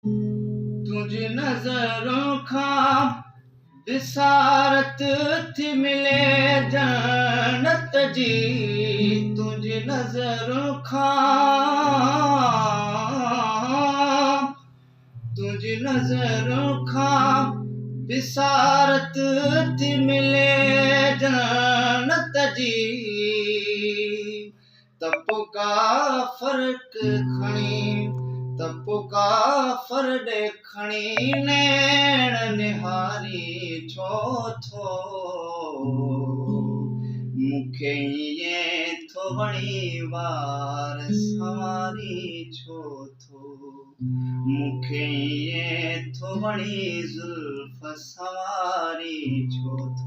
तुझ नज़रों खां बिसारत थी मिले जन्नत जी। तुझ नज़रों खां तुझ नज़रों खां बिसारत थी मिले जन्नत जी। तपुका फर्क खणी तपुका फर्ड खणी नैण निहारी छो थो। मूंखे ईअं थो वणी वार संवारी छो थो। मूंखे ईअं थो वणी ज़ुल्फ़ संवारी छो थो।